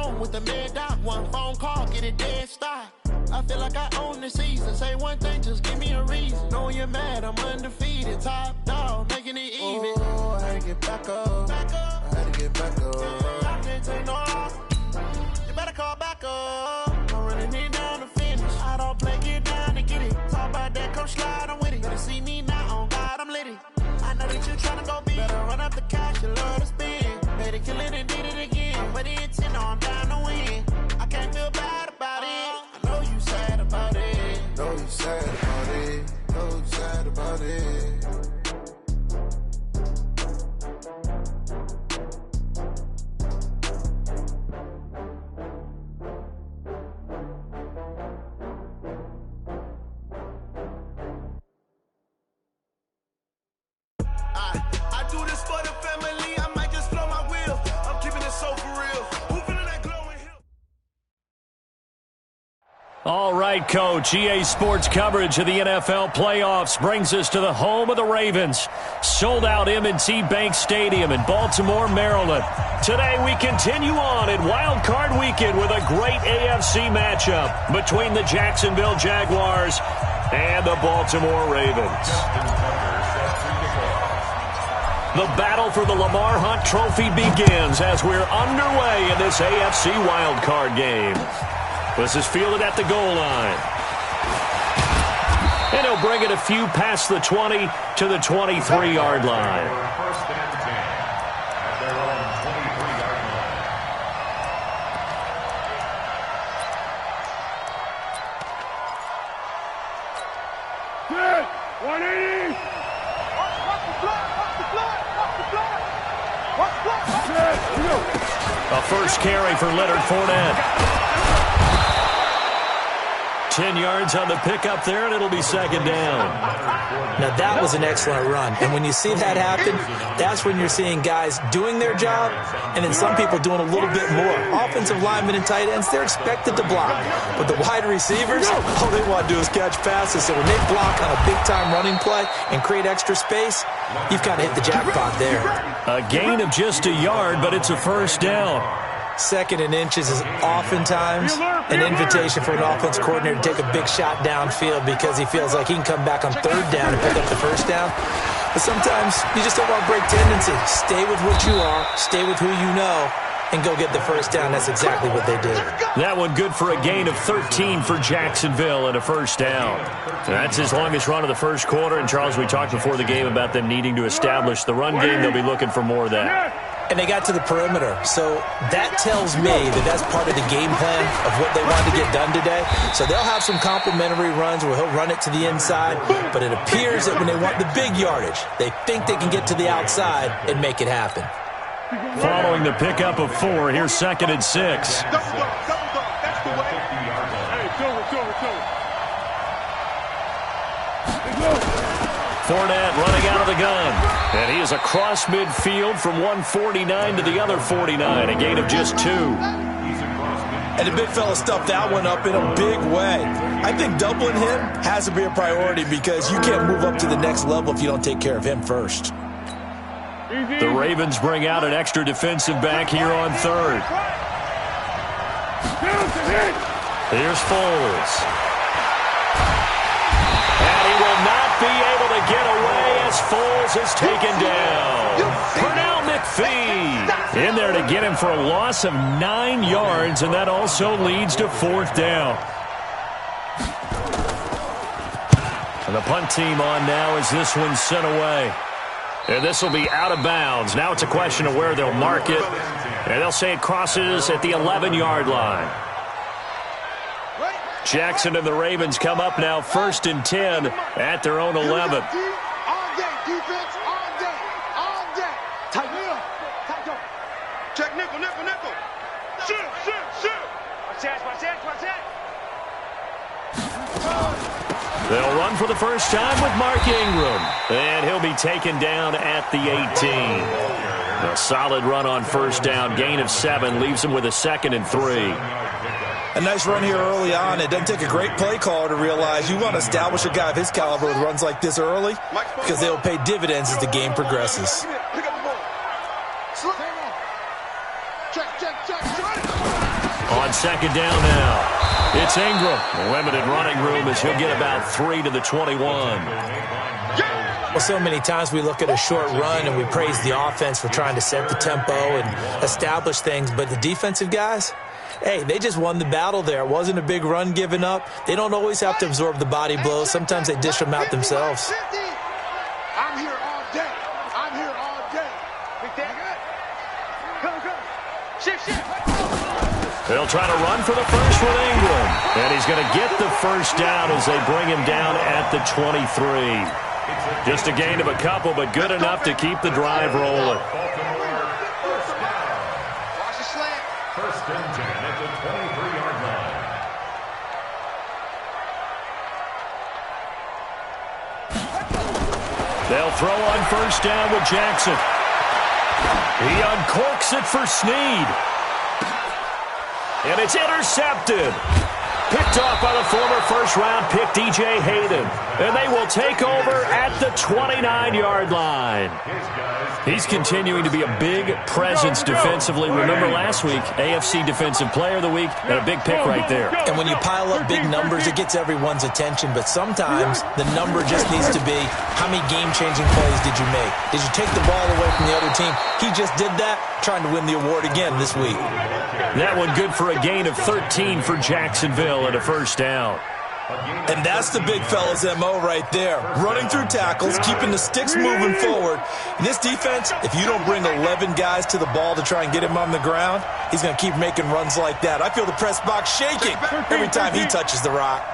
home with the mad dot. One phone call, get it dead stop. I feel like I own the season. Say one thing, just give me a reason. Knowing you're mad, I'm undefeated. Top dog, making it even. Oh, I had to get back up. I had to get back up. I can't take no loss. You better call back up. I'm running it down to finish. I don't play, get down to get it. Talk about that, come slide, I'm with it. Better see me now, on God, I'm litty. I know that you tryna go big. Better run up the cash, you love to spend. Better kill it and did it again. But the intent, no, I'm down to win. I can't feel bad about it. I know you sad about it. Know you sad about it. Know you sad about it. I do this for the family. I might just blow my wheel. I'm keeping it so for real. Who feeling that glowing hill? All right, Coach. EA Sports coverage of the NFL playoffs brings us to the home of the Ravens. Sold out M&T Bank Stadium in Baltimore, Maryland. Today we continue on in Wild Card Weekend with a great AFC matchup between the Jacksonville Jaguars and the Baltimore Ravens. The battle for the Lamar Hunt Trophy begins as we're underway in this AFC wildcard game. This is fielded at the goal line. And he'll bring it a few past the 20 to the 23-yard line. Good! 180! A first carry for Leonard Fournette. 10 yards on the pickup there, and it'll be second down. Now, that was an excellent run. And when you see that happen, that's when you're seeing guys doing their job and then some people doing a little bit more. Offensive linemen and tight ends, they're expected to block. But the wide receivers, all they want to do is catch passes. So when they block on a big-time running play and create extra space, you've kind of hit the jackpot there. A gain of just a yard, but it's a first down. Second and inches is oftentimes an invitation for an offense coordinator to take a big shot downfield because he feels like he can come back on third down and pick up the first down. But sometimes you just don't want to break tendency. Stay with what you are, stay with who you know, and go get the first down. That's exactly what they did. That one good for a gain of 13 for Jacksonville and a first down. That's his longest run of the first quarter. And, Charles, we talked before the game about them needing to establish the run game. They'll be looking for more of that. And they got to the perimeter. So that tells me that that's part of the game plan of what they want to get done today. So they'll have some complimentary runs where he'll run it to the inside. But it appears that when they want the big yardage, they think they can get to the outside and make it happen. Following the pickup of 4, here's second and 6. That's the way. Hey, Fournette running out of the gun. And he is across midfield from 149 to the other 49, a gain of just 2. And the big fella stuffed that one up in a big way. I think doubling him has to be a priority because you can't move up to the next level if you don't take care of him first. The Ravens bring out an extra defensive back here on third. Here's Foles. And he will not be able to get away as Foles is taken down. Pernell McPhee in there to get him for a loss of 9 yards, and that also leads to fourth down. And the punt team on now as this one's sent away. And this will be out of bounds. Now it's a question of where they'll mark it. And they'll say it crosses at the 11-yard line. Jackson and the Ravens come up now first and 10 at their own 11. All day, defense, all day, all day. Tight up. Check nickel. Shoot. Watch that. They'll run for the first time with Mark Ingram. And he'll be taken down at the 18. A solid run on first down. Gain of 7 leaves him with a second and 3. A nice run here early on. It doesn't take a great play caller to realize you want to establish a guy of his caliber with runs like this early because they'll pay dividends as the game progresses. Pick up the ball. Check. On second down now, it's Ingram. Limited running room as he'll get about 3 to the 21. Well, so many times we look at a short run and we praise the offense for trying to set the tempo and establish things, but the defensive guys, hey, they just won the battle there. It wasn't a big run given up. They don't always have to absorb the body blows. Sometimes they dish them out themselves. I'm here all day. I'm here all day. Go. Shift. They'll try to run for the first with Ingram. And he's going to get the first down as they bring him down at the 23. Just a gain of a couple, but good enough to keep the drive rolling. First and 10 at the 23-yard line. They'll throw on first down with Jackson. He uncorks it for Snead. And it's intercepted. Picked off by the former first-round pick, DJ Hayden. And they will take over at the 29-yard line. He's continuing to be a big presence defensively. Remember last week, AFC Defensive Player of the Week, and a big pick right there. And when you pile up big numbers, it gets everyone's attention. But sometimes the number just needs to be, how many game-changing plays did you make? Did you take the ball away from the other team? He just did that, trying to win the award again this week. That one good for a gain of 13 for Jacksonville and a first down. And that's the big fella's MO right there. Running through tackles, keeping the sticks moving forward. In this defense, if you don't bring 11 guys to the ball to try and get him on the ground, he's going to keep making runs like that. I feel the press box shaking every time he touches the rock.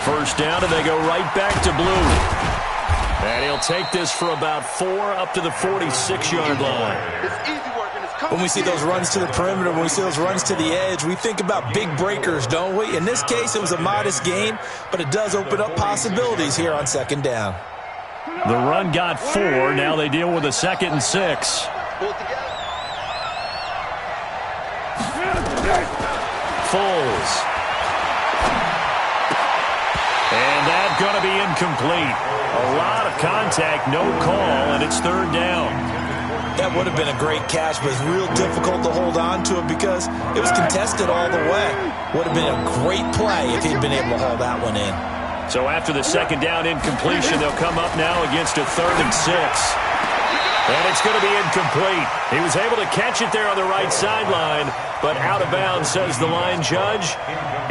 First down, and they go right back to Blue. And he'll take this for about 4 up to the 46-yard line. When we see those runs to the perimeter, when we see those runs to the edge, we think about big breakers, don't we? In this case, it was a modest gain, but it does open up possibilities here on second down. The run got 4. Now they deal with a 2nd and 6. Foles. And that's going to be incomplete. A lot of contact, no call, and it's 3rd down. That would have been a great catch, but it's real difficult to hold on to it because it was contested all the way. Would have been a great play if he'd been able to haul that one in. So after the 2nd down incompletion, they'll come up now against a 3rd and 6. And it's going to be incomplete. He was able to catch it there on the right sideline, but out of bounds, says the line judge.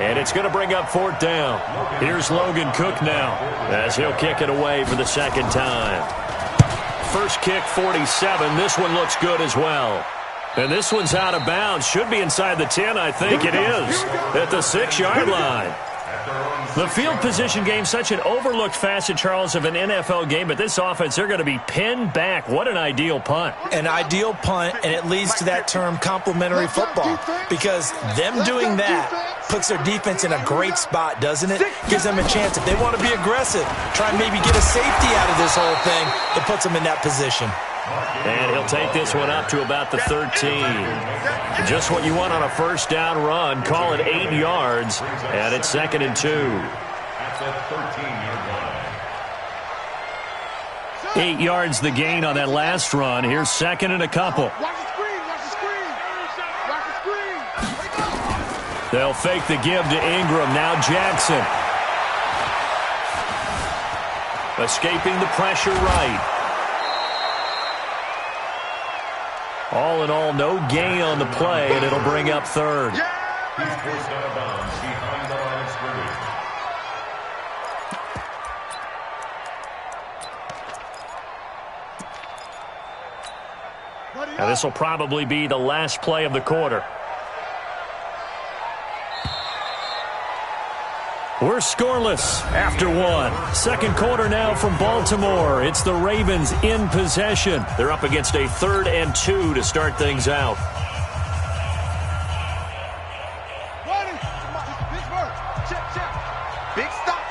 And it's going to bring up 4th down. Here's Logan Cook now as he'll kick it away for the 2nd time. First kick, 47. This one looks good as well. And this one's out of bounds. Should be inside the 10, I think it is. At the 6-yard line. The field position game, such an overlooked facet, Charles, of an NFL game. But this offense, they're going to be pinned back. What an ideal punt. An ideal punt, and it leads to that term complementary football. Because them doing that puts their defense in a great spot, doesn't it? Gives them a chance, if they want to be aggressive, try and maybe get a safety out of this whole thing, it puts them in that position. And he'll take this one up to about the 13. Just what you want on a first down run. Call it 8 yards, and it's 2nd and 2. That's a 13-yard line. 8 yards the gain on that last run. Here's 2nd and a couple. Watch the screen. Watch the screen. Watch the screen. They'll fake the give to Ingram. Now Jackson. Escaping the pressure right. All in all, no gain on the play, and it'll bring up 3rd. He's forced out of bounds behind the line of scrimmage. Now this will probably be the last play of the quarter. We're scoreless after 1. 2nd quarter now from Baltimore. It's the Ravens in possession. They're up against a 3rd and 2 to start things out. Big stop.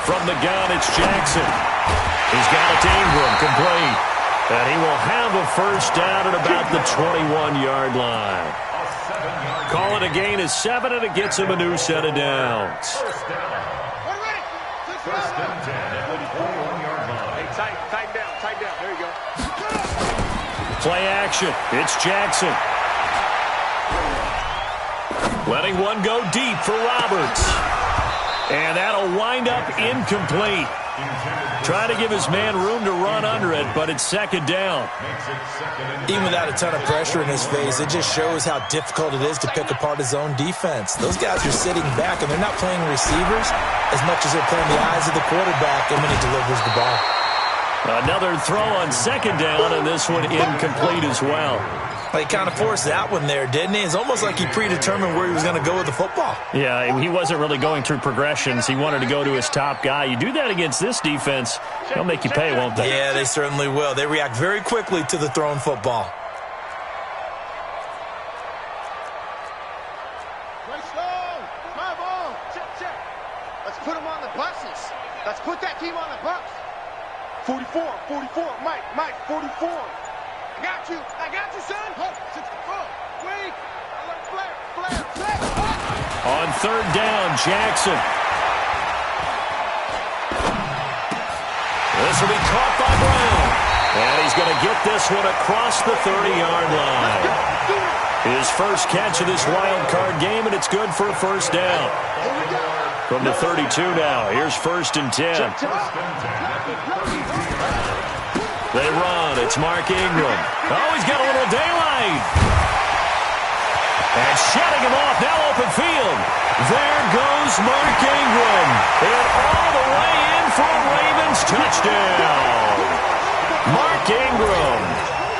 From the gun, it's Jackson. He's got it to Ingram, complete. And he will have a first down at about the 21-yard line. Call it a gain of 7, and it gets him a new set of downs. First and 10 at the 21-yard line. Hey, tighten down. There you go. Play action. It's Jackson. Letting one go deep for Roberts. And that'll wind up incomplete. Trying to give his man room to run under it, but it's second down. Even without a ton of pressure in his face, it just shows how difficult it is to pick apart his own defense. Those guys are sitting back, and they're not playing receivers as much as they're playing the eyes of the quarterback and when he delivers the ball. Another throw on second down, and this one incomplete as well. He kind of forced that one there, didn't he? It's almost like he predetermined where he was going to go with the football. Yeah, he wasn't really going through progressions. He wanted to go to his top guy. You do that against this defense, they'll make you pay, won't they? Yeah, they certainly will. They react very quickly to the thrown football. Play slow. My ball. Check. Let's put them on the buses. Let's put that team on the bus. 44. Mike, 44. I got you, son. 64. Wait. I like flare. On third down, Jackson. This will be caught by Brown. And he's going to get this one across the 30-yard line. His first catch of this wild card game, and it's good for a first down. From the 32 now, here's first and 10. They run. It's Mark Ingram. Oh, he's got a little daylight. And shutting him off. Now open field. There goes Mark Ingram. And all the way in for a Ravens touchdown. Mark Ingram,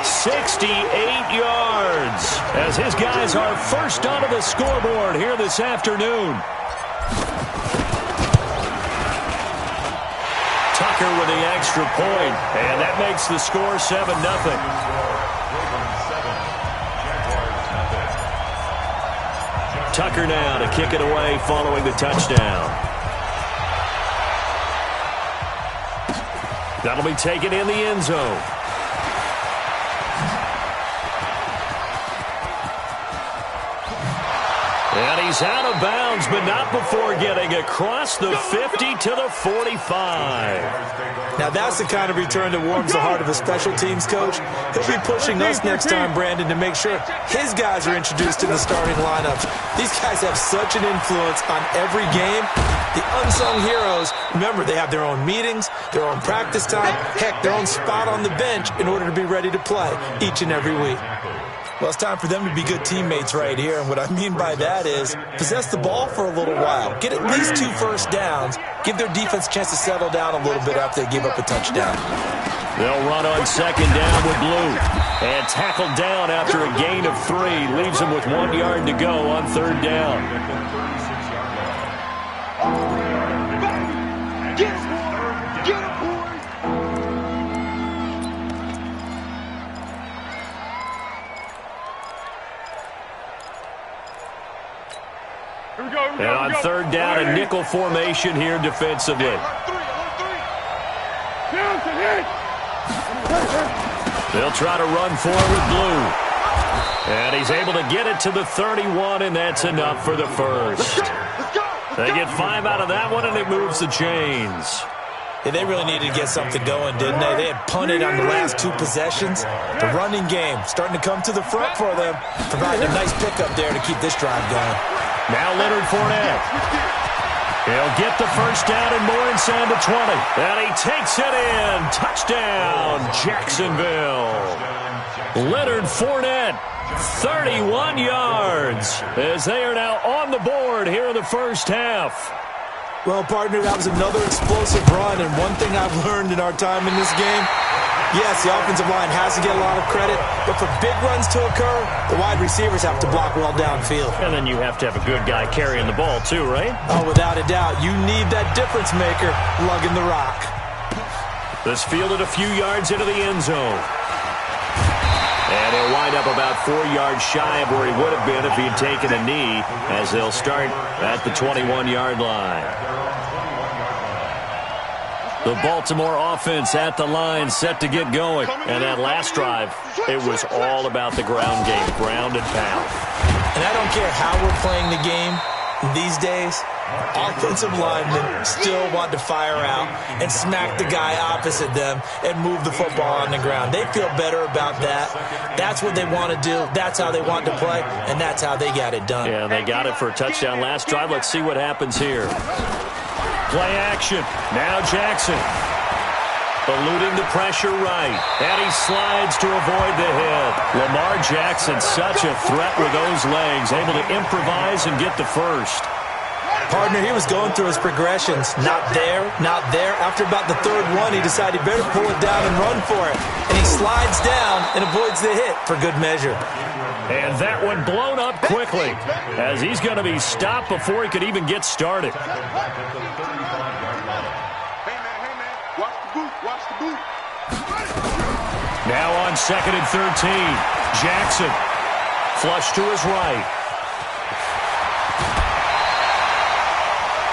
68 yards. As his guys are first onto the scoreboard here this afternoon. Tucker with the extra point, and that makes the score 7-0. Tucker now to kick it away following the touchdown. That'll be taken in the end zone. And he's out of bounds, but not before getting across the 50 to the 45. Now that's the kind of return that warms the heart of a special teams coach. He'll be pushing us next time, Brandon, to make sure his guys are introduced in the starting lineups. These guys have such an influence on every game. The unsung heroes, remember, they have their own meetings, their own practice time, heck, their own spot on the bench in order to be ready to play each and every week. Well, it's time for them to be good teammates right here, and what I mean by that is possess the ball for a little while, get at least 2 first downs, give their defense a chance to settle down a little bit after they give up a touchdown. They'll run on second down with Blue, and tackled down after a gain of 3, leaves him with 1 yard to go on third down. Get him, boys. Here we go. And on third down, a nickel formation here defensively. They'll try to run forward Blue. And he's able to get it to the 31, and that's enough for the first. They get 5 out of that one, and it moves the chains. Yeah, they really needed to get something going, didn't they? They had punted on the last 2 possessions. The running game starting to come to the front for them, providing a nice pickup there to keep this drive going. Now Leonard Fournette. He'll get the first down and more inside the 20. And he takes it in. Touchdown, Jacksonville. Leonard Fournette, 31 yards, as they are now on the board here in the first half. Well, partner, that was another explosive run, and one thing I've learned in our time in this game, yes, the offensive line has to get a lot of credit, but for big runs to occur, the wide receivers have to block well downfield. And then you have to have a good guy carrying the ball too, right? Oh, without a doubt. You need that difference maker lugging the rock. This fielded a few yards into the end zone. And he'll wind up about 4 yards shy of where he would have been if he had taken a knee, as they'll start at the 21-yard line. The Baltimore offense at the line, set to get going. And that last drive, it was all about the ground game, ground and pound. And I don't care how we're playing the game, These days, offensive linemen still want to fire out and smack the guy opposite them and move the football on the ground. They feel better about that. That's what they want to do. That's how they want to play, and that's how they got it done. Yeah, they got it for a touchdown last drive. Let's see what happens here. Play action. Now Jackson. Eluding the pressure right. And he slides to avoid the hit. Lamar Jackson, such a threat with those legs. Able to improvise and get the first. Partner, he was going through his progressions. Not there, not there. After about the third one, he decided he better pull it down and run for it. And he slides down and avoids the hit for good measure. And that one blown up quickly as he's going to be stopped before he could even get started. Now on 2nd and 13. Jackson. Flush to his right.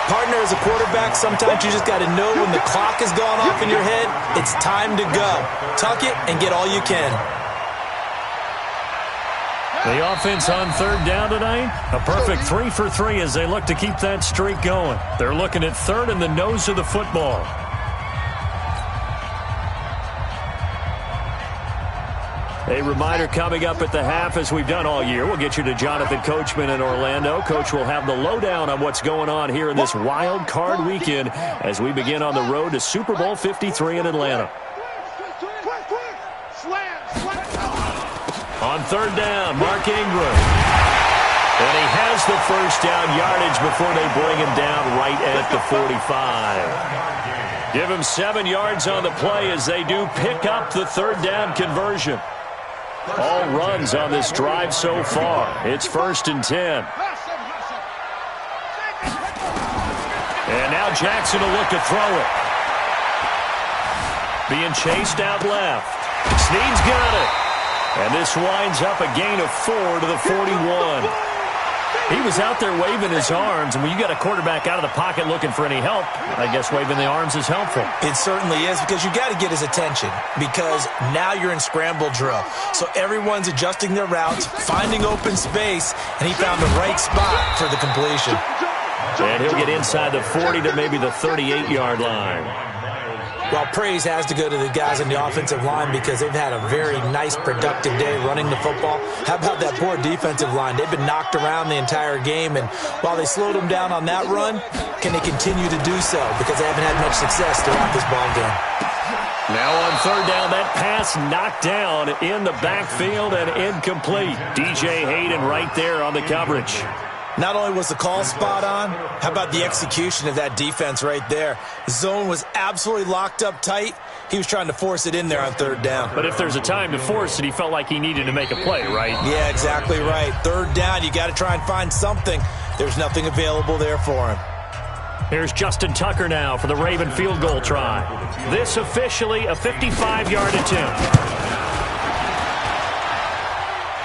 Partner, as a quarterback, sometimes you just got to know when the clock has gone off in your head, it's time to go. Tuck it and get all you can. The offense on 3rd down tonight, a perfect 3 for 3 as they look to keep that streak going. They're looking at 3rd and the nose of the football. A reminder coming up at the half, as we've done all year. We'll get you to Jonathan Coachman in Orlando. Coach will have the lowdown on what's going on here in this wild card weekend as we begin on the road to Super Bowl 53 in Atlanta. On 3rd down, Mark Ingram. And he has the first down yardage before they bring him down right at the 45. Give him 7 yards on the play as they do pick up the 3rd down conversion. All runs on this drive so far. It's 1st and 10. And now Jackson will look to throw it. Being chased out left. Snead's got it. And this winds up a gain of 4 to the 41. He was out there waving his arms, and when you got a quarterback out of the pocket looking for any help, I guess waving the arms is helpful. It certainly is, because you got to get his attention, because now you're in scramble drill. So everyone's adjusting their routes, finding open space, and he found the right spot for the completion. And he'll get inside the 40 to maybe the 38-yard line. Well, praise has to go to the guys on the offensive line because they've had a very nice, productive day running the football. How about that poor defensive line? They've been knocked around the entire game, and while they slowed them down on that run, can they continue to do so? Because they haven't had much success throughout this ball game. Now on 3rd down, that pass knocked down in the backfield and incomplete. DJ Hayden right there on the coverage. Not only was the call spot on, how about the execution of that defense right there? The zone was absolutely locked up tight. He was trying to force it in there on 3rd down. But if there's a time to force it, he felt like he needed to make a play, right? Yeah, exactly right. 3rd down, you got to try and find something. There's nothing available there for him. Here's Justin Tucker now for the Raven field goal try. This officially a 55-yard attempt.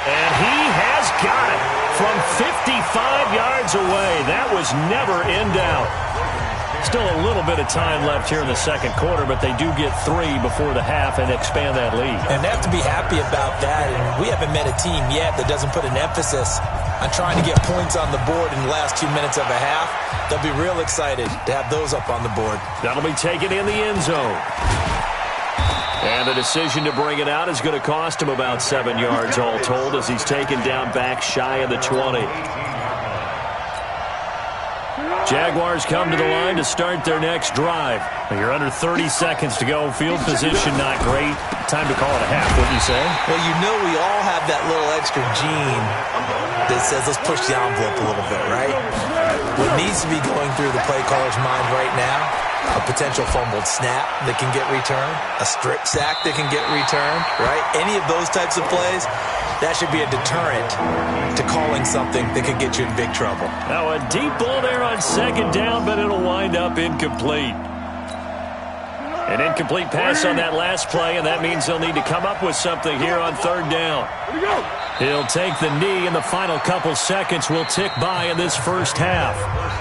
And he has got it. From 55 yards away, that was never in doubt. Still a little bit of time left here in the 2nd quarter, but they do get 3 before the half and expand that lead. And they have to be happy about that. And we haven't met a team yet that doesn't put an emphasis on trying to get points on the board in the last 2 minutes of a half. They'll be real excited to have those up on the board. That'll be taken in the end zone. And the decision to bring it out is going to cost him about 7 yards all told as he's taken down back shy of the 20. Jaguars come to the line to start their next drive. You're under 30 seconds to go. Field position not great. Time to call it a half, wouldn't you say? Well, you know we all have that little extra gene that says let's push the envelope a little bit, right? What needs to be going through the play caller's mind right now, a potential fumbled snap that can get returned, a strip sack that can get returned, right? Any of those types of plays, that should be a deterrent to calling something that could get you in big trouble. Now a deep ball there on 2nd down, but it'll wind up incomplete. An incomplete pass on that last play, and that means they'll need to come up with something here on 3rd down. He'll take the knee, and the final couple seconds will tick by in this first half.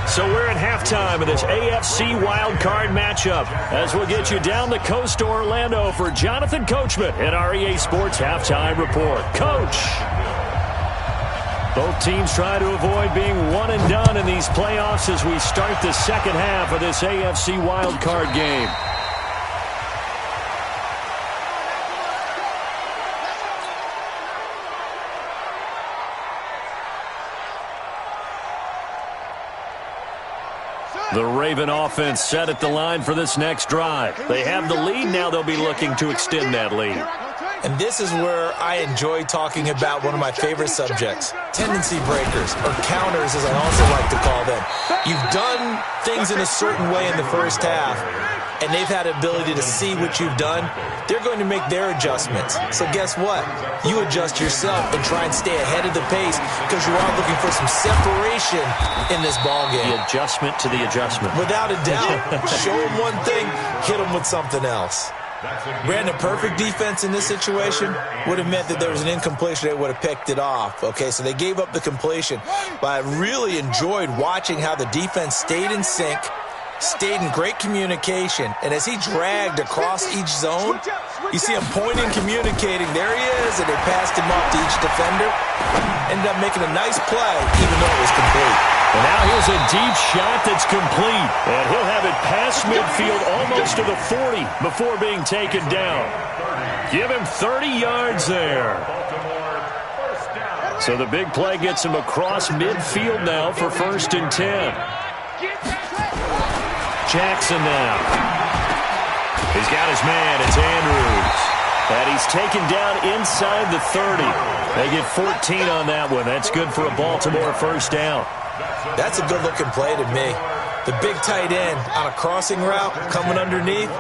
So we're at halftime of this AFC wildcard matchup as we'll get you down the coast to Orlando for Jonathan Coachman at our EA Sports Halftime Report. Coach. Both teams try to avoid being one and done in these playoffs as we start the second half of this AFC wildcard game. The Raven offense set at the line for this next drive. They have the lead. Now they'll be looking to extend that lead. And this is where I enjoy talking about one of my favorite subjects, tendency breakers, or counters as I also like to call them. You've done things in a certain way in the first half, and they've had the ability to see what you've done. They're going to make their adjustments. So guess what? You adjust yourself and try and stay ahead of the pace because you are looking for some separation in this ballgame. The adjustment to the adjustment. Without a doubt. Show them one thing, hit them with something else. Brandon, perfect defense in this situation would have meant that there was an incompletion. They would have picked it off. Okay, so they gave up the completion. But I really enjoyed watching how the defense stayed in sync, stayed in great communication, and as he dragged across each zone, you see him pointing, communicating. There he is, and they passed him off to each defender. Ended up making a nice play, even though it was complete. And now here's a deep shot that's complete. And he'll have it past midfield almost to the 40 before being taken down. Give him 30 yards there. So the big play gets him across midfield now for 1st and 10. Jackson now. He's got his man. It's Andrews. And he's taken down inside the 30. They get 14 on that one. That's good for a Baltimore 1st down. That's a good-looking play to me. The big tight end on a crossing route coming underneath.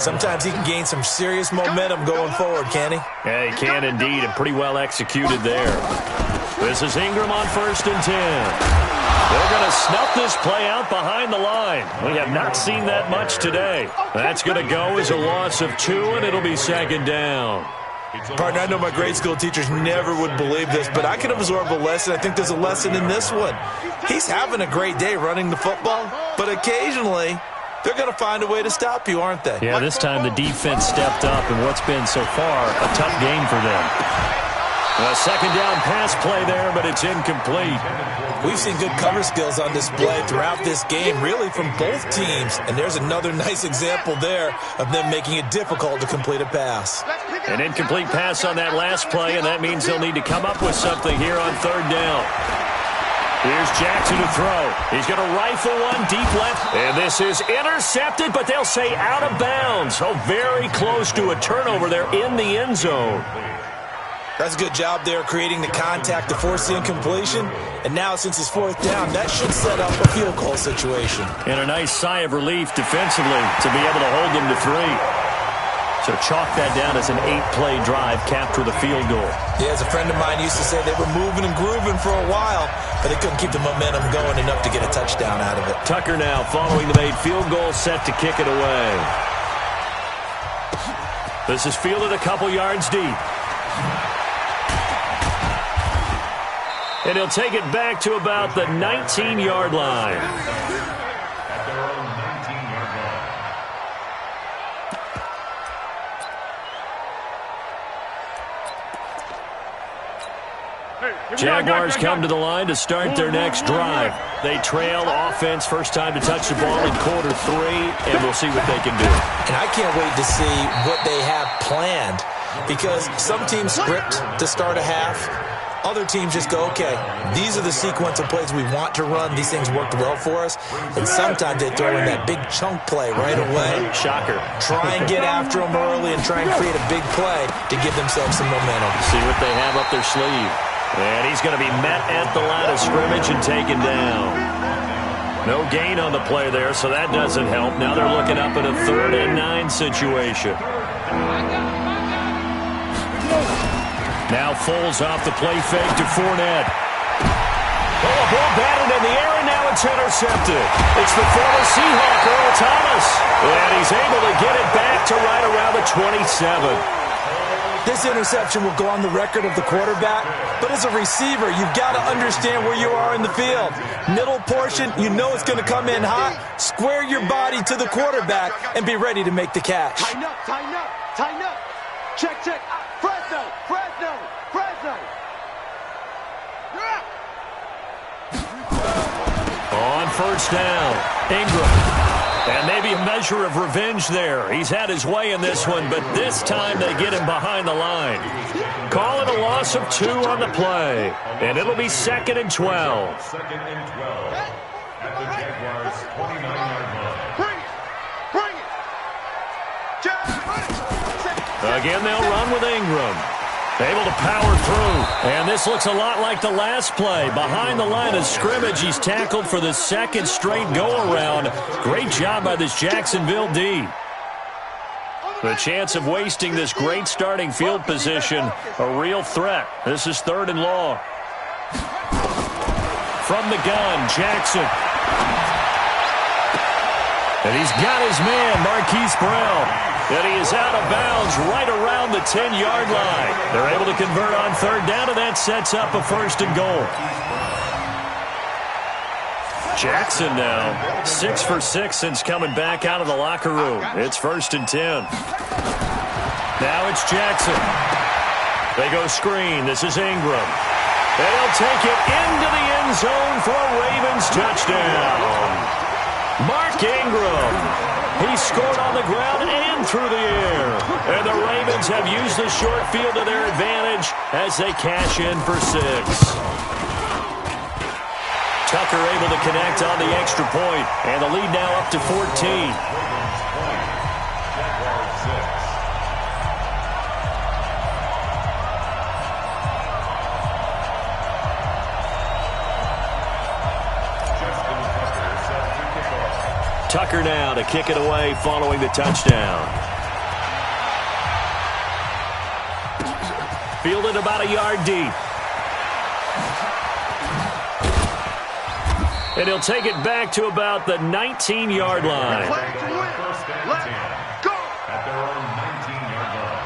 Sometimes he can gain some serious momentum going forward, can he? Yeah, he can indeed, and pretty well executed there. This is Ingram on 1st and 10. They're going to snuff this play out behind the line. We have not seen that much today. That's going to go as a loss of 2, and it'll be 2nd down. Partner, I know my grade school teachers never would believe this, but I can absorb a lesson. I think there's a lesson in this one. He's having a great day running the football, but occasionally they're going to find a way to stop you, aren't they? Yeah, this time the defense stepped up in what's been so far a tough game for them. A 2nd down pass play there, but it's incomplete. We've seen good cover skills on display throughout this game, really from both teams. And there's another nice example there of them making it difficult to complete a pass. An incomplete pass on that last play, and that means they'll need to come up with something here on 3rd down. Here's Jackson to throw. He's going to rifle one deep left. And this is intercepted, but they'll say out of bounds. Oh, very close to a turnover there in the end zone. That's a good job there creating the contact to force the incompletion. And now since it's 4th down, that should set up a field goal situation. And a nice sigh of relief defensively to be able to hold them to 3. So chalk that down as an 8-play drive capped with a field goal. Yeah, as a friend of mine used to say, they were moving and grooving for a while, but they couldn't keep the momentum going enough to get a touchdown out of it. Tucker now following the made field goal, set to kick it away. This is fielded a couple yards deep. And he'll take it back to about the 19-yard line. At their own 19-yard line. Jaguars come to the line to start their next drive. They trail offense, first time to touch the ball in quarter 3, and we'll see what they can do. And I can't wait to see what they have planned, because some teams script to start a half. Other teams just go, okay, these are the sequence of plays we want to run. These things worked well for us. And sometimes they throw in that big chunk play right away. Shocker. Try and get after them early and try and create a big play to give themselves some momentum. See what they have up their sleeve. And he's going to be met at the line of scrimmage and taken down. No gain on the play there, so that doesn't help. Now they're looking up at a 3rd and 9 situation. Now Foles off the play fake to Fournette. Oh, a ball batted in the air, and now it's intercepted. It's the former Seahawk, Earl Thomas. And he's able to get it back to right around the 27. This interception will go on the record of the quarterback, but as a receiver, you've got to understand where you are in the field. Middle portion, you know it's going to come in hot. Square your body to the quarterback and be ready to make the catch. Tighten up, tighten up, tighten up. Check, check. Fresno, Fresno, Fresno. first down. Ingram. And maybe a measure of revenge there. He's had his way in this one, but this time they get him behind the line. Call it a loss of 2 on the play. And it'll be 2nd and 12. 2nd and 12 at the Jaguars' 29-yard line. Bring it. Again, they'll run with Ingram. Able to power through. And this looks a lot like the last play. Behind the line of scrimmage, he's tackled for the 2nd straight go-around. Great job by this Jacksonville D. The chance of wasting this great starting field position, a real threat. This is 3rd and long. From the gun, Jackson. And he's got his man, Marquise Brown. And he is out of bounds right around the 10-yard line. They're able to convert on 3rd down, and that sets up a 1st and goal. Jackson now 6 for 6 since coming back out of the locker room. It's 1st and 10. Now it's Jackson. They go screen. This is Ingram. And he'll take it into the end zone for a Ravens touchdown. Mark Ingram. He scored on the ground and through the air. And the Ravens have used the short field to their advantage as they cash in for 6. Tucker able to connect on the extra point, and the lead now up to 14. Tucker now to kick it away following the touchdown. Fielded about a yard deep. And he'll take it back to about the 19-yard line. First and 10 at their own 19-yard line.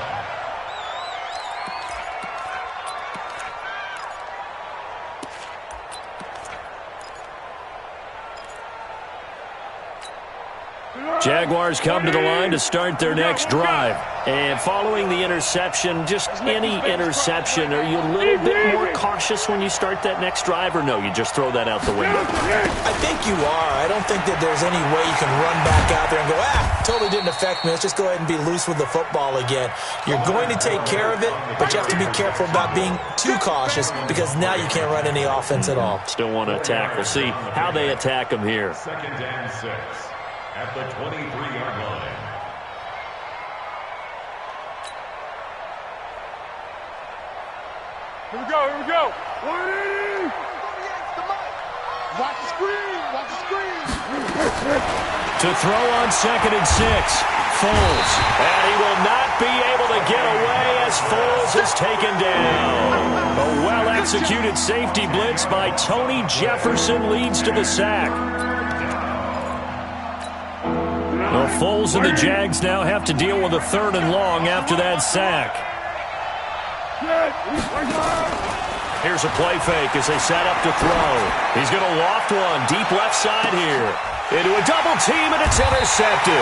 Jaguars come to the line to start their next drive. And following the interception, just any interception, are you a little bit more cautious when you start that next drive, or no, you just throw that out the window? I think you are. I don't think that there's any way you can run back out there and go, totally didn't affect me. Let's just go ahead and be loose with the football again. You're going to take care of it, but you have to be careful about being too cautious because now you can't run any offense at all. Still want to attack. We'll see how they attack them here. 2nd and 6 at the 23-yard line. Here we go. 180. Watch the screen. To throw on 2nd and 6. Foles. And he will not be able to get away as Foles is taken down. A well-executed safety blitz by Tony Jefferson leads to the sack. Well, Foles and the Jags now have to deal with a 3rd and long after that sack. Here's a play fake as they set up to throw. He's going to loft one deep left side here. Into a double team, and it's intercepted.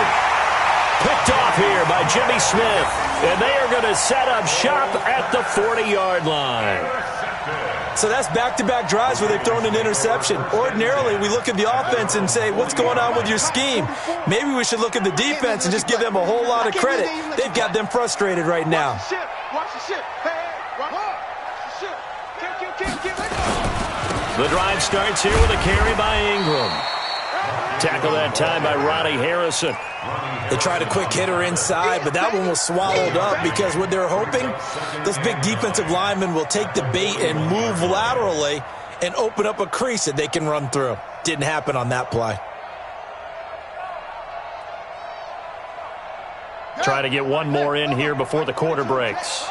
Picked off here by Jimmy Smith. And they are going to set up shop at the 40-yard line. So that's back-to-back drives where they've thrown an interception. Ordinarily, we look at the offense and say, what's going on with your scheme? Maybe we should look at the defense and just give them a whole lot of credit. They've got them frustrated right now. Watch the ship. Watch the ship. The drive starts here with a carry by Ingram. Tackle that time by Ronnie Harrison. They tried a quick hitter inside, but that one was swallowed up because what they're hoping, those big defensive linemen will take the bait and move laterally and open up a crease that they can run through. Didn't happen on that play. Try to get one more in here before the quarter breaks.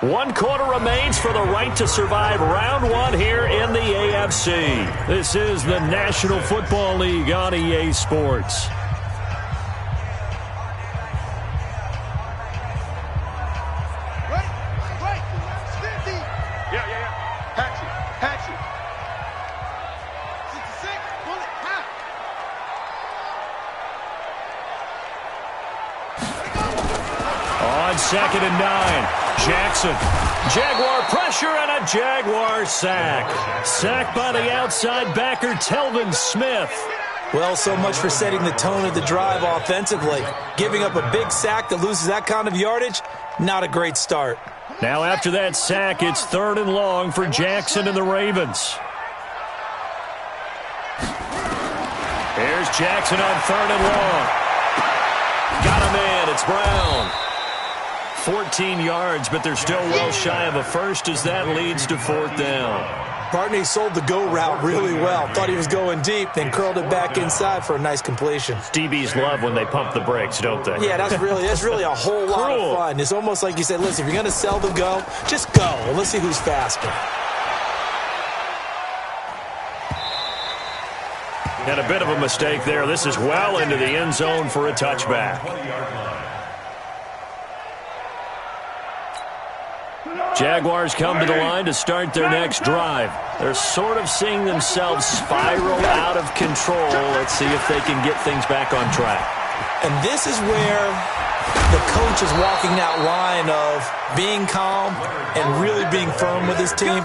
One quarter remains for the right to survive round one here in the AFC. This is the National Football League on EA Sports. On 2nd and 9. Jackson. Jaguar pressure and a Jaguar sack. Sacked by the outside backer, Telvin Smith. Well, so much for setting the tone of the drive offensively. Giving up a big sack that loses that kind of yardage, not a great start. Now after that sack, it's 3rd and long for Jackson and the Ravens. Here's Jackson on 3rd and long. Got him in. It's Brown. 14 yards, but they're still well shy of a first as that leads to 4th down. Barney sold the go route really well. Thought he was going deep, then curled it back inside for a nice completion. DBs love when they pump the brakes, don't they? Yeah, that's really a whole lot of fun. It's almost like you said, listen, if you're going to sell the go, just go. And let's see who's faster. And a bit of a mistake there. This is well into the end zone for a touchback. Jaguars come to the line to start their next drive. They're sort of seeing themselves spiral out of control. Let's see if they can get things back on track. And this is where the coach is walking that line of being calm and really being firm with his team.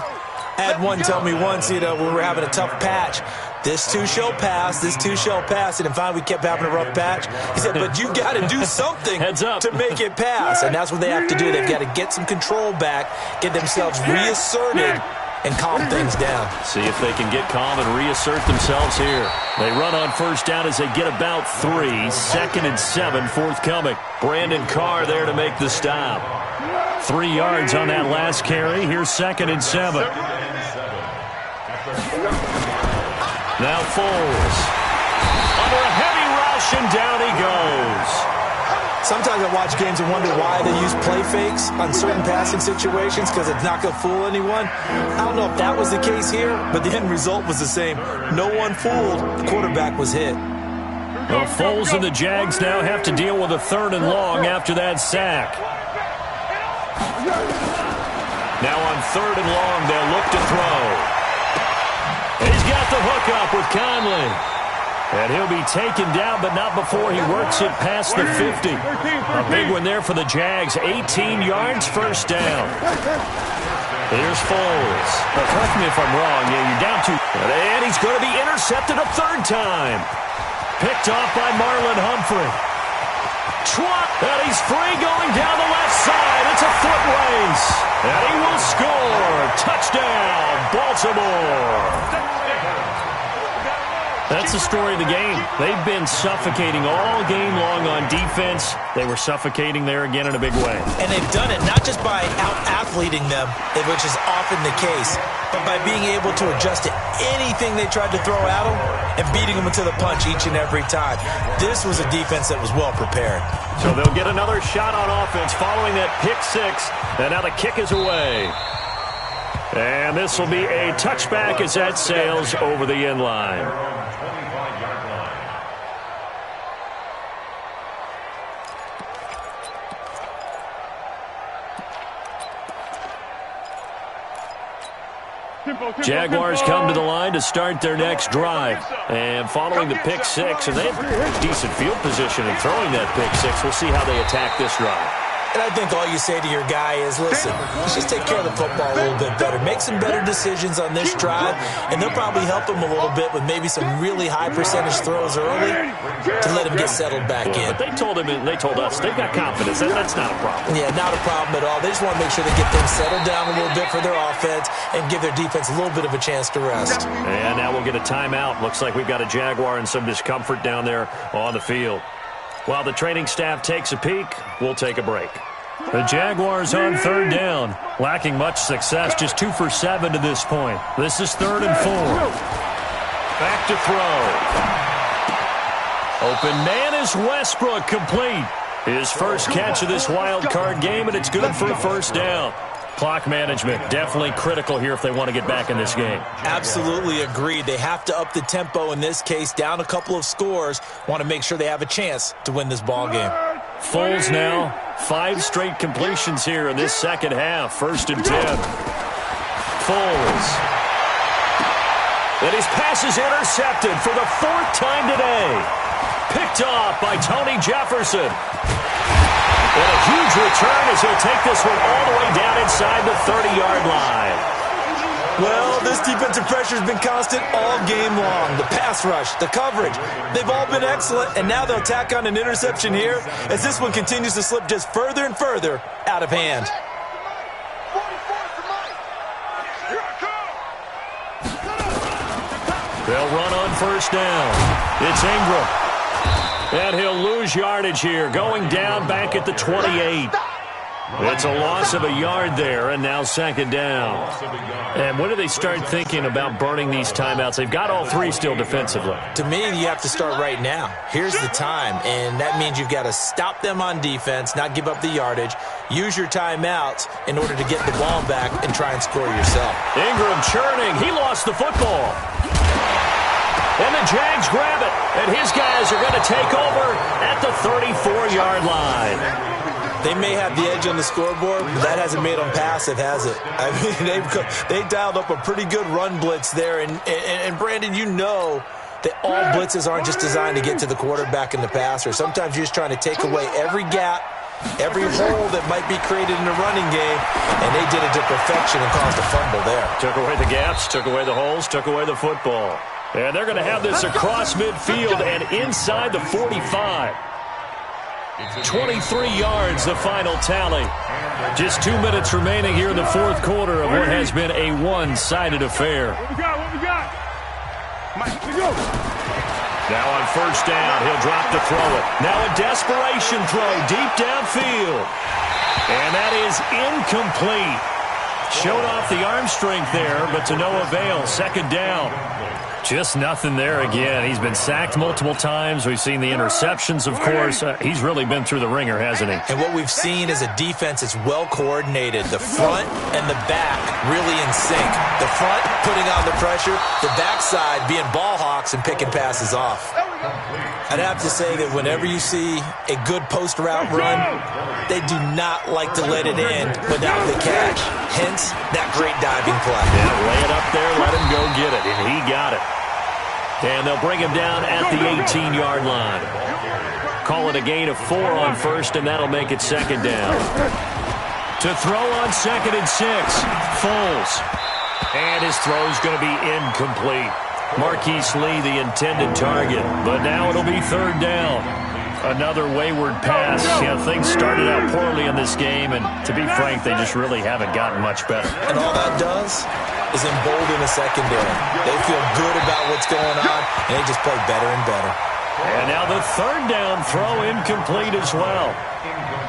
I had one tell me once, we were having a tough patch. This too shall pass, this too shall pass. And finally we kept having a rough patch. He said, but you got to do something to make it pass. And that's what they have to do. They've got to get some control back, get themselves reasserted, and calm things down. See if they can get calm and reassert themselves here. They run on 1st down as they get about 3. 2nd and 7 forthcoming. Brandon Carr there to make the stop. 3 yards on that last carry. Here's 2nd and 7. Now Foles. Under a heavy rush, and down he goes. Sometimes I watch games and wonder why they use play fakes on certain passing situations, because it's not going to fool anyone. I don't know if that was the case here, but the end result was the same. No one fooled. The quarterback was hit. Well, Foles and the Jags now have to deal with a 3rd and long after that sack. Now on 3rd and long, they'll look to throw. He's got the hook up with Conley. And he'll be taken down, but not before he works it past the 50. A big one there for the Jags. 18 yards, 1st down. Here's Foles. Now, correct me if I'm wrong. Yeah, you're down 2. And he's going to be intercepted a 3rd time. Picked off by Marlon Humphrey. And he's free going down the left side. It's a foot race. And he will score. Touchdown, Baltimore. That's the story of the game. They've been suffocating all game long on defense. They were suffocating there again in a big way. And they've done it not just by out-athleting them, which is often the case, but by being able to adjust to anything they tried to throw at them and beating them into the punch each and every time. This was a defense that was well prepared. So they'll get another shot on offense following that pick 6. And now the kick is away. And this will be a touchback as that sails over the end line. Jaguars come to the line to start their next drive. And following the pick 6, and they have decent field position in throwing that pick 6. We'll see how they attack this drive. And I think all you say to your guy is, listen, let's just take care of the football a little bit better. Make some better decisions on this drive, and they'll probably help him a little bit with maybe some really high percentage throws early to let him get settled back in. But they told him, and they told us, they've got confidence. That's not a problem. Yeah, not a problem at all. They just want to make sure they get things settled down a little bit for their offense and give their defense a little bit of a chance to rest. And now we'll get a timeout. Looks like we've got a Jaguar and some discomfort down there on the field. While the training staff takes a peek, we'll take a break. The Jaguars on 3rd down, lacking much success, just 2 for 7 to this point. This is 3rd and 4. Back to throw. Open man is Westbrook, complete. His first catch of this wild card game, and it's good for a 1st down. Clock management, definitely critical here if they want to get back in this game. Absolutely agreed. They have to up the tempo in this case, down a couple of scores. Want to make sure they have a chance to win this ball game. Foles now, 5 straight completions here in this second half. 1st and 10. Foles. And his pass is intercepted for the 4th time today. Picked off by Tony Jefferson. And a huge return as he'll take this one all the way down inside the 30-yard line. Well, this defensive pressure has been constant all game long. The pass rush, the coverage, they've all been excellent, and now they'll tack on an interception here as this one continues to slip just further and further out of hand. They'll run on first down. It's Ingram. And he'll lose yardage here, going down back at the 28. It's a loss of a yard there, and now second down. And when do they start thinking about burning these timeouts? They've got all three still defensively. To me, you have to start right now. Here's the time, and that means you've got to stop them on defense, not give up the yardage, use your timeouts in order to get the ball back and try and score yourself. Ingram churning. He lost the football. And the Jags grab it, and his guys are going to take over at the 34-yard line. They may have the edge on the scoreboard, but that hasn't made them passive, has it? I mean, they dialed up a pretty good run blitz there. And Brandon, you know that all blitzes aren't just designed to get to the quarterback and the passer. Sometimes you're just trying to take away every gap, every hole that might be created in the running game, and they did it to perfection and caused a fumble there. Took away the gaps, took away the holes, took away the football. And they're going to have this across midfield and inside the 45. 23 yards, the final tally. Just 2 minutes remaining here in the fourth quarter of what has been a one-sided affair. What we got? Mike, here we go. Now on first down, he'll drop to throw it. Now a desperation throw deep downfield. And that is incomplete. Showed off the arm strength there, but to no avail. Second down. Just nothing there again. He's been sacked multiple times. We've seen the interceptions, of course. He's really been through the ringer, hasn't he? And what we've seen is a defense that's well coordinated. The front and the back really in sync. The front putting on the pressure, the backside being ball hawks and picking passes off. I'd have to say that whenever you see a good post route run, they do not like to let it in without the catch. Hence, that great diving play. Yeah, lay it up there, let him go get it, and he got it. And they'll bring him down at the 18-yard line. Call it a gain of 4 on first, and that'll make it second down. To throw on second and 6, Foles. And his throw's going to be incomplete. Marquise Lee, the intended target, but now it'll be third down. Another wayward pass. You know, things started out poorly in this game, and to be frank, they just really haven't gotten much better. And all that does is embolden the secondary. They feel good about what's going on, and they just play better and better. And now the third down throw incomplete as well.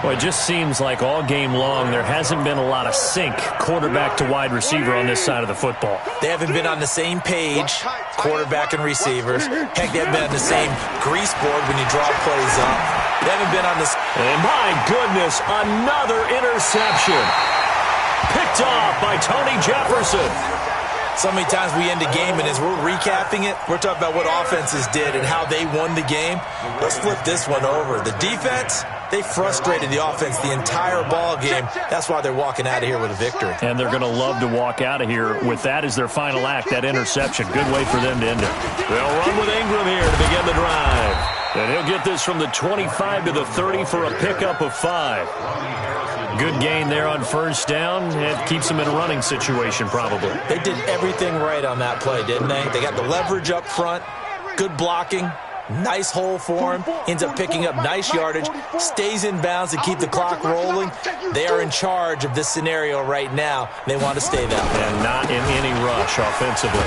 Well, it just seems like all game long there hasn't been a lot of sync quarterback to wide receiver on this side of the football. They haven't been on the same page, quarterback and receivers. Heck, they haven't been on the same grease board when you draw plays up. They haven't been on this. And my goodness, another interception. Picked off by Tony Jefferson. So many times we end a game, and as we're recapping it, we're talking about what offenses did and how they won the game. Let's flip this one over. The defense, they frustrated the offense the entire ball game. That's why they're walking out of here with a victory. And they're going to love to walk out of here with that as their final act, that interception. Good way for them to end it. They'll run with Ingram here to begin the drive. And he'll get this from the 25 to the 30 for a pickup of 5. Good gain there on first down. It keeps them in a running situation probably. They did everything right on that play, didn't they? They got the leverage up front, good blocking, nice hole for him, ends up picking up nice yardage, stays in bounds to keep the clock rolling. They are in charge of this scenario right now. They want to stay that way. And not in any rush offensively.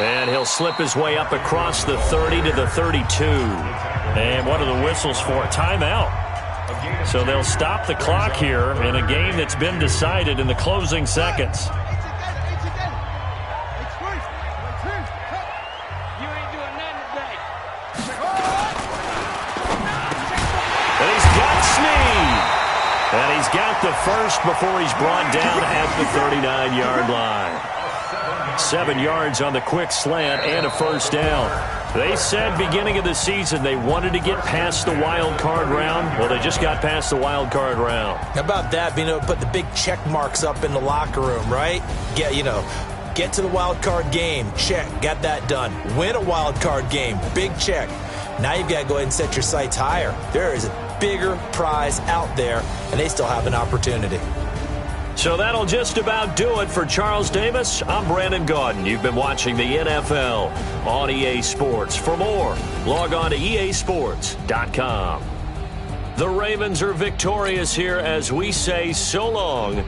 And he'll slip his way up across the 30 to the 32. And what are the whistles for? Timeout. So they'll stop the clock here in a game that's been decided in the closing seconds. And he's got Snead. And he's got the first before he's brought down at the 39-yard line. 7 yards on the quick slant and a first down. They said beginning of the season they wanted to get past the wild card round. Well, they just got past the wild card round. How about that? Being able to put the big check marks up in the locker room, right? Get to the wild card game. Check. Got that done. Win a wild card game. Big check. Now you've got to go ahead and set your sights higher. There is bigger prize out there, and they still have an opportunity. So that'll just about do it for Charles Davis. I'm Brandon Gaudin. You've been watching the NFL on EA Sports. For more, log on to easports.com. The Ravens are victorious here as we say so long.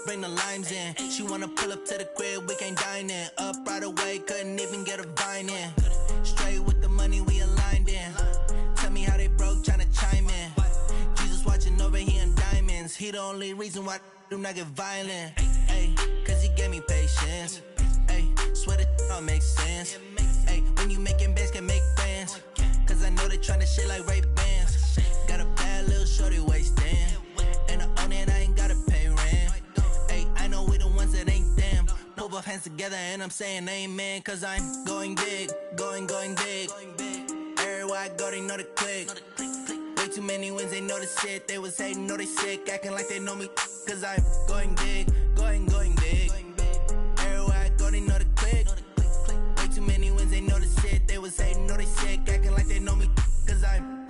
Bring the limes in. She wanna pull up to the crib, we can't dine in. Up right away, couldn't even get a vine in. Straight with the money we aligned in. Tell me how they broke, tryna chime in. Jesus watching over here in diamonds. He the only reason why I do not get violent. Ay, cause he gave me patience. Ay, swear that all makes sense. Ay, when you making bands, can make friends. Cause I know they tryna shit like Ray-Bans. Got a bad little shorty wasting. And I own it, I ain't gotta pay rent. Ay, I know we the ones that ain't them. Put both hands together and I'm saying amen. Cause I'm going big, going big. Everywhere I go, they know the click. Way too many wins, they know the shit. They was hating, know they sick, acting like they know me. Cause I'm going big, going big. Everywhere I go, they know the click. Way too many wins, they know the shit. They was hating, know they sick, acting like they know me. Cause I'm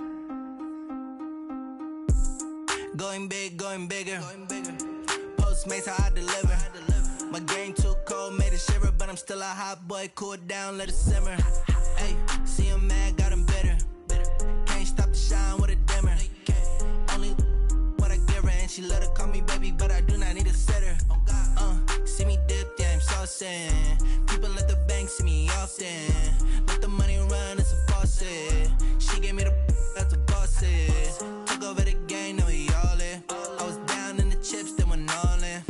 going big, going bigger. Postmates how I deliver. My game too cold, made it shiver, but I'm still a hot boy. Cool it down, let it simmer. Hey, see him mad, got him bitter. flossing. People at the bank see me often. Let the money run, it's a faucet. She gave me the that's a bosses. Took over the game, now we all in. I was down in the chips, then went all in.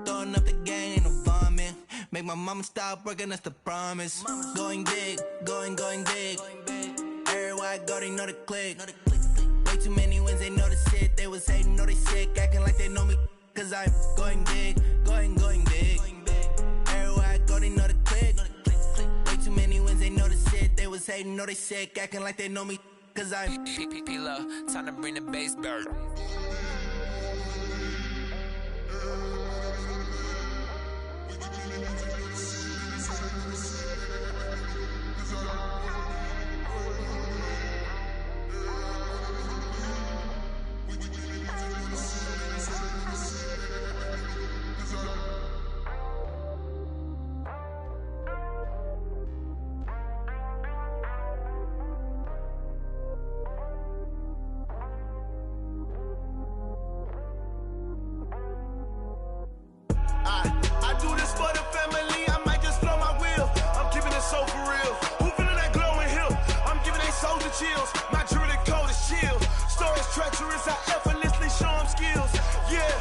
Throwing up the game, ain't no vomit. Make my mama stop working, that's the promise. Going big, going big. Everywhere I go, they know the click. Way too many wins, they know the shit. They was hating, know they sick, acting like they know me. Cause I'm going big, going big. Everywhere I go, they know the click. Way too many wins, they know the shit. They was hating, know they sick, acting like they know me. Cause I'm P-P-P-Lo, time to bring the bass back. I do this for the family, I might just blow my wheel. I'm keeping it so for real. Who feeling that glowing hill? I'm giving they soldier chills. My jewelry code is chill. Stories treacherous, I effortlessly show them skills. Yeah.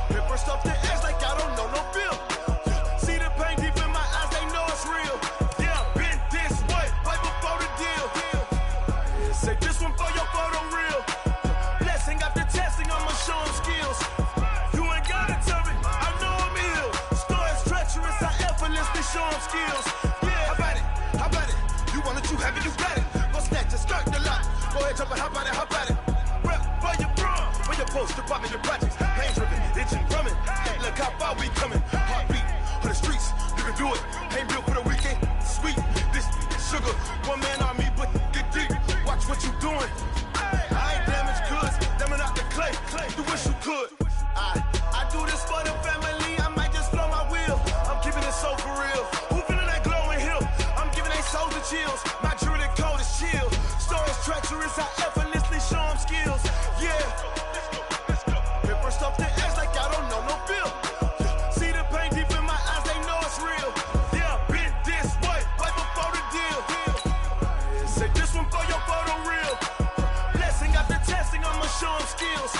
Hit first off the edge like I don't know no feel. See the pain deep in my eyes, they know it's real. Yeah, been this way, right before the deal. Say this one for your photo real. Blessing after testing, I'ma show them skills. You ain't gotta tell me, I know I'm ill. Stories treacherous, I effortlessly show them skills. Yeah, how about it? You want it, you have it, you got it. Go snatch it, skirt the lot. Go ahead, jump it, how about it? Rep where you from, where you post, department, your projects. Pain driven, itching, drumming. Look how far we coming. Heartbeat for the streets, you can do it. Ain't built for the weekend, sweet. This sugar, one man army, but get deep. Watch what you doing. I ain't damaged goods, damn out the clay. You wish you could. I do this for the family, I might just blow my wheel. I'm keeping it so for real. Who feeling that glowing hill? I'm giving they soldier chills. My jewelry code is chill. Stories treacherous, I effortlessly show them skills. Yeah. Hit first off the edge like I don't know no feel. See the pain deep in my eyes, they know it's real. Yeah, been this way, right before the deal. Say this one for your photo real. Blessing after testing, I'ma show them skills.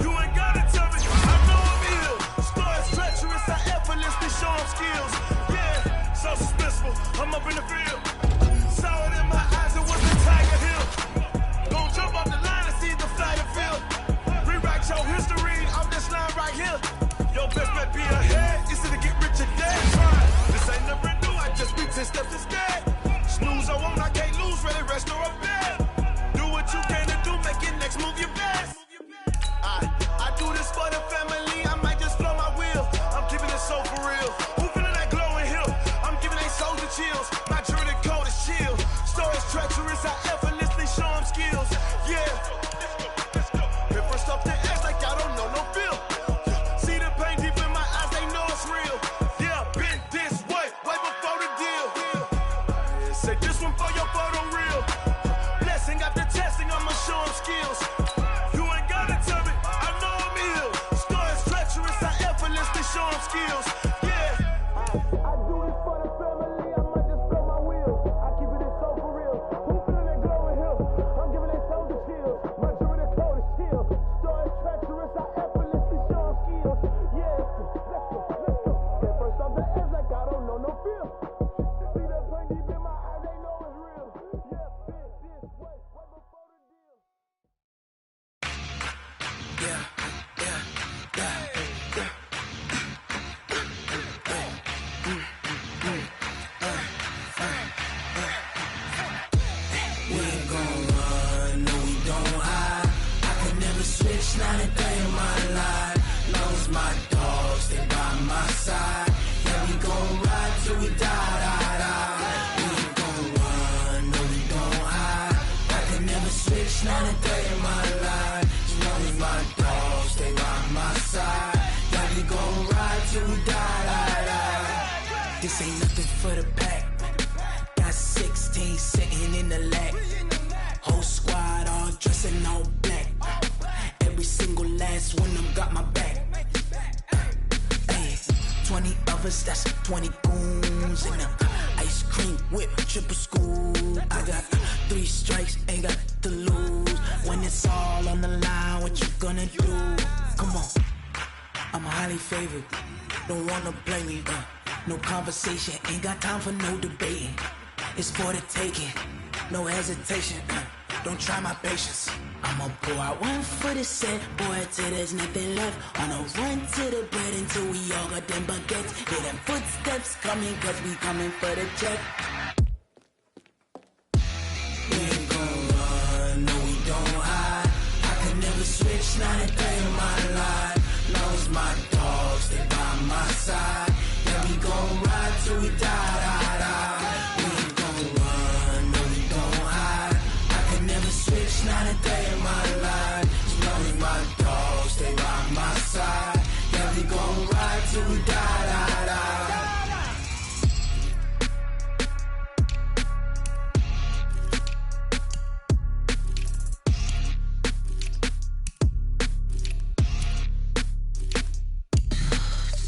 You ain't gotta tell me, I know I'm ill. Stories treacherous, I effortlessly show them skills. Yeah, so suspenseful, I'm up in the field. Saw it in my eyes, it was the Tiger Hill. Gon' jump off the line and see the flight of field. Rewrite your history off this line right here. Your best bet be ahead, easy to get rich or dead. This ain't never new, I just be 10 steps instead. Snooze I won't, I can't lose, ready, rest or up bed. Do what you can to do, make your next move your best. I do this for the family, I might just blow my wheel. I'm keeping it so for real. Who feeling that glowing hill? I'm giving they soldier chills. My jewelry code is chill. Stories treacherous, I effortlessly show them skills. Yeah. Hit first off the edge like I don't know no feel. See the pain deep in my eyes, they know it's real. Yeah, been this way, right before the deal. Say this one for your photo real. Blessing after testing, I'ma show them skills. You ain't gotta tell me, I know I'm ill. Stories treacherous, I effortlessly show them skills. Yeah. I do this for the family, I might just blow my wheel. I keep it so for real. Who feeling that glowing hill? I'm giving they soldier chills. My jewelry code is chill. Stories treacherous, I effortlessly show them skills. Yeah, let's go. Hit first off the edge like I don't know no feel. See that pain deep in my eyes, they know it's real. Yeah, been this way, right before the deal. We ain't gon' run, no we don't hide. I can never switch, not a day in my life. Long as my dogs, they by my side. Yeah, we gon' ride till we die. We ain't gon' run, no we don't hide. I can never switch, not a day in my life. As long as my dogs, they by my side. Yeah, we gon' ride till we die. This ain't nothing for the pack. Got 16 sitting in the lap. Whole squad all dressing all black. Every single last one of them got my back. Ay, 20 of brothers, that's 20 goons. And ice cream whip, triple scoop. I got 3 strikes, ain't got to lose. When it's all on the line, what you gonna do? Come on, I'm highly favored. Don't wanna blame me, no conversation, ain't got time for no debating. It's for the taking, no hesitation, don't try my patience. I'ma pour out one for the set, boy, till there's nothing left. On a run to the bread until we all got them baguettes. Hear them footsteps coming, cause we coming for the check. We ain't gon' run, no we don't hide. I can never switch, not a day in my life. Long as my dogs, they by my side. Yeah, we gon' ride till we die. We ain't gon' run, no we don't hide. I can never switch, not a day in my life. As long as my dogs, they by my side. Yeah, we gon' ride till we die.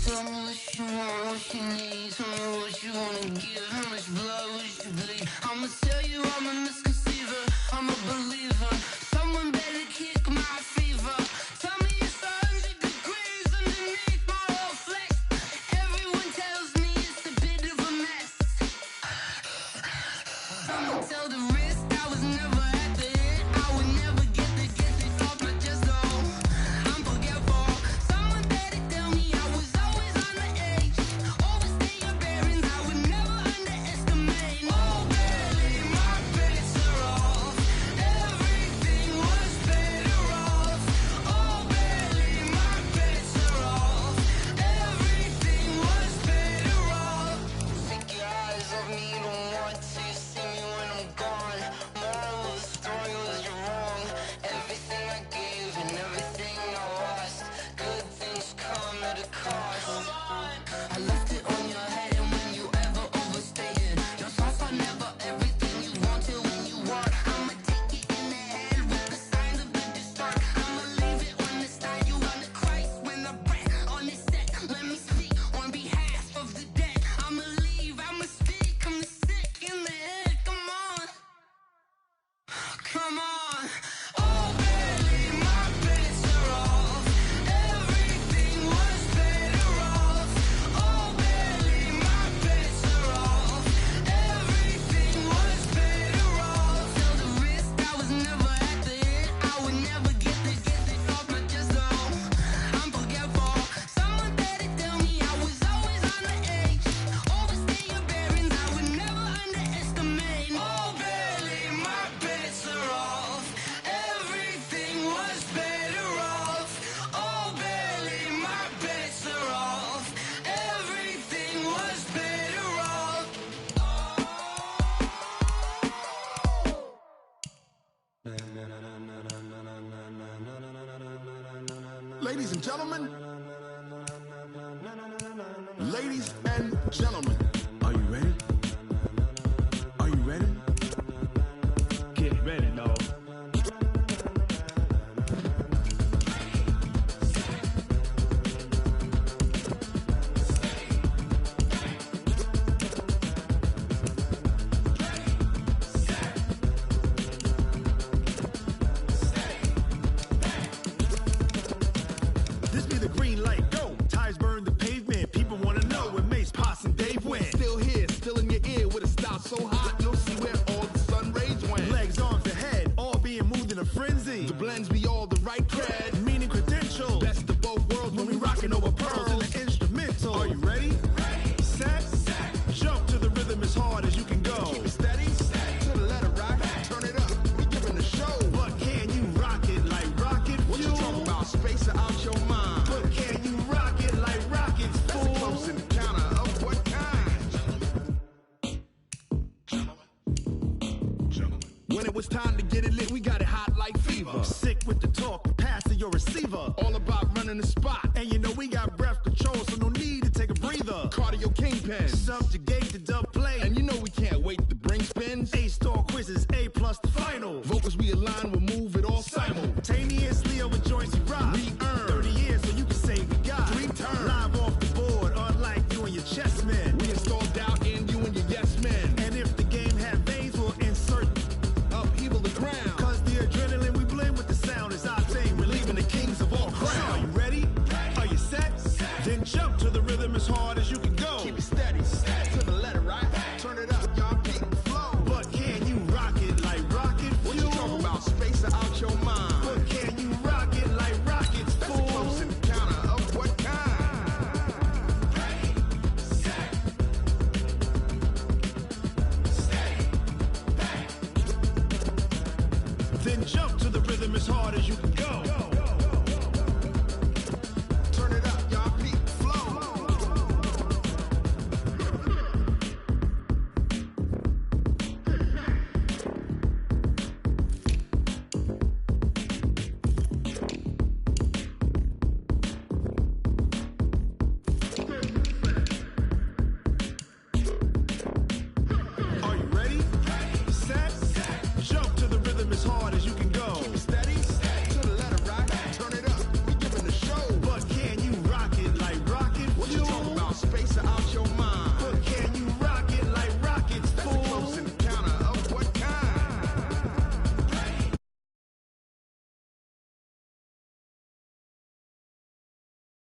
Tell me what you want, what you need. Tell me what you wanna give. How much blood would you bleed? I'ma tell you I'm a misconceiver. I'm a believer. Someone better kick my fever. Tell me it's 100 degrees underneath my whole flesh. Everyone tells me it's a bit of a mess. I'ma tell the risk I was never at the end. I would never get this off my chest though. I'm forgetful. Someone better tell me I was always on the edge. Overstay your bearings, I would never underestimate. Oh barely, my bets are off. Everything was better off. Oh barely, my bets are off. Everything was better off. Take your eyes off me, don't want to see me when I'm gone. Moral of the story was you're wrong. Everything I gave and everything I lost. Good things come at a cost. I left it on your head, and when you ever overstay it, your thoughts are never everything you want till when you want. I'ma take it in the head with the signs of the distort. I'ma leave it on the side. You on the Christ when the breath on this set. Let me speak on behalf of the dead. I'ma leave, I'ma speak. I'm the sick in the head. Come on, come on. Oh, barely, my bets are off. Everything was better off. Oh, barely, my bets are off. Everything was better off. Till the risk I was never at the end. I would never get this off my chest though. I'm forgetful. Someone better tell me I was always on the edge. Overstay your bearings, I would never underestimate. Oh, barely, my bets are off. Everything was better off. Oh, barely, my bets are off. Everything was better off. Ladies and gentlemen, ladies and gentlemen, are you ready? Are you ready? Get ready, dog. This be the green light, go. Tires burn the pavement. People wanna know where Mace, Potts, and Dave went. Still here, still in your ear with a style so hot, you'll see where all the sun rays went. Legs, arms, and head, all being moved in a frenzy. The blends be all the right cred, meaning credentials. Best of both worlds when we rockin' over pearls in the instrumental. Are you ready? Set, jump to the rhythm as hard as you can go. Keep it steady, to the letter rock, turn it up. We giving the show. But can you rock it like rocket fuel? What you talking about? Space or out your mind? But can you rock it like rockets, fool? That's a close encounter of what kind? When it was time to get it lit, we got it hot like fever. Sick with the talk, passing your receiver. All about running the spot. And you know we got breath control, so no need to take a breather. Cardio kingpin, subjugate